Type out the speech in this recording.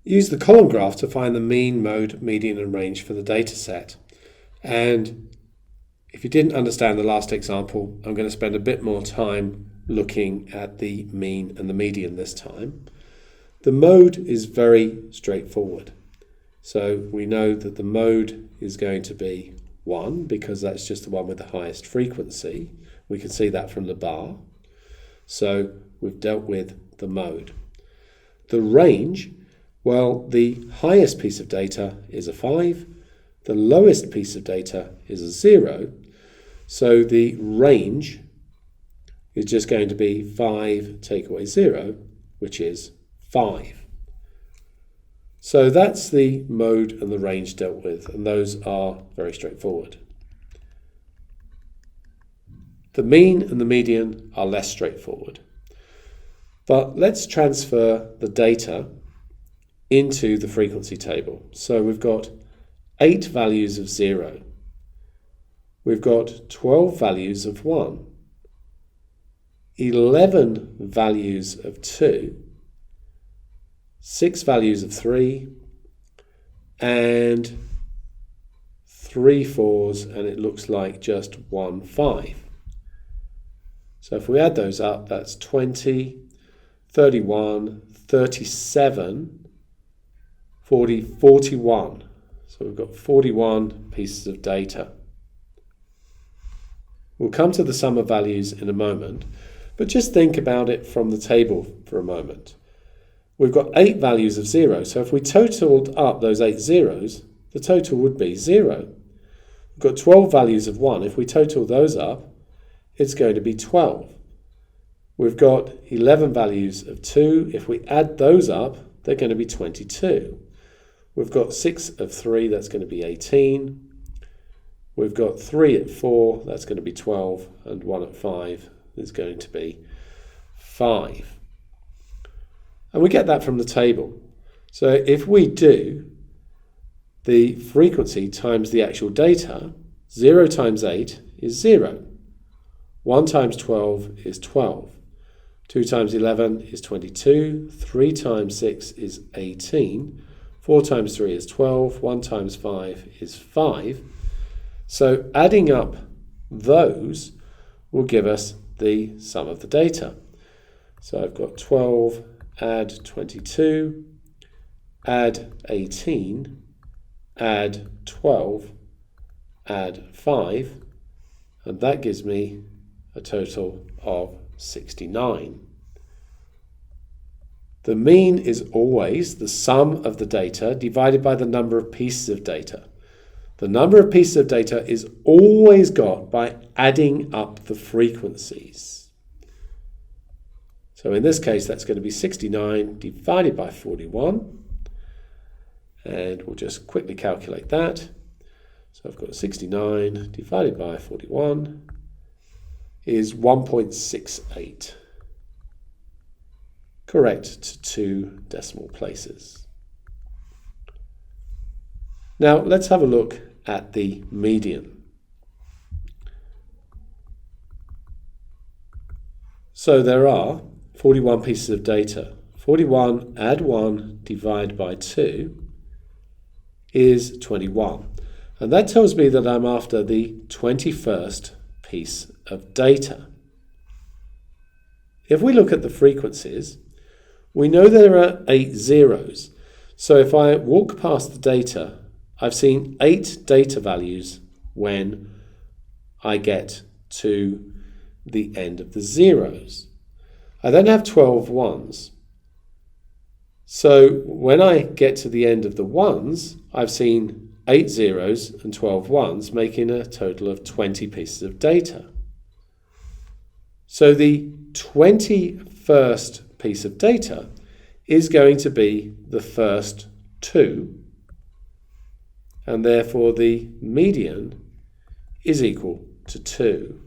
use the column graph to find the mean, mode, median and range for the data set. And if you didn't understand the last example, I'm going to spend a bit more time looking at the mean and the median this time. The mode is very straightforward. So we know that the mode is going to be 1 because that's just the one with the highest frequency. We can see that from the bar. So we've dealt with the mode. The range, well, the highest piece of data is a 5. The lowest piece of data is a 0. So the range is just going to be 5 take away 0, which is 5. So that's the mode and the range dealt with, and those are very straightforward. The mean and the median are less straightforward. But let's transfer the data into the frequency table. So we've got 8 values of 0. We've got 12 values of 1, 11 values of 2, 6 values of 3, and 3 4s, and it looks like just 1 5. So if we add those up, that's 20, 31, 37, 40, 41. So we've got 41 pieces of data. We'll come to the sum of values in a moment, but just think about it from the table for a moment. We've got 8 values of 0, so if we totaled up those 8 zeros, the total would be 0. We've got 12 values of 1. If we total those up, it's going to be 12. We've got 11 values of 2. If we add those up, they're going to be 22. We've got 6 of 3, that's going to be 18. We've got 3 at 4, that's going to be 12, and 1 at 5 is going to be 5. And we get that from the table. So if we do the frequency times the actual data, 0 times 8 is 0. 1 times 12 is 12. 2 times 11 is 22. 3 times 6 is 18. 4 times 3 is 12. 1 times 5 is 5. So adding up those will give us the sum of the data. So I've got 12, add 22, add 18, add 12, add 5, and that gives me a total of 69. The mean is always the sum of the data divided by the number of pieces of data. The number of pieces of data is always got by adding up the frequencies. So in this case, that's going to be 69 divided by 41. And we'll just quickly calculate that. So I've got 69 divided by 41 is 1.68. Correct to 2 decimal places. Now let's have a look at the median. So there are 41 pieces of data. 41 add 1 divide by 2 is 21. And that tells me that I'm after the 21st piece of data. If we look at the frequencies, we know there are 8 zeros. So if I walk past the data, I've seen 8 data values when I get to the end of the zeros. I then have 12 ones. So when I get to the end of the ones, I've seen 8 zeros and 12 ones, making a total of 20 pieces of data. So the 21st piece of data is going to be the first 2, and therefore the median is equal to 2.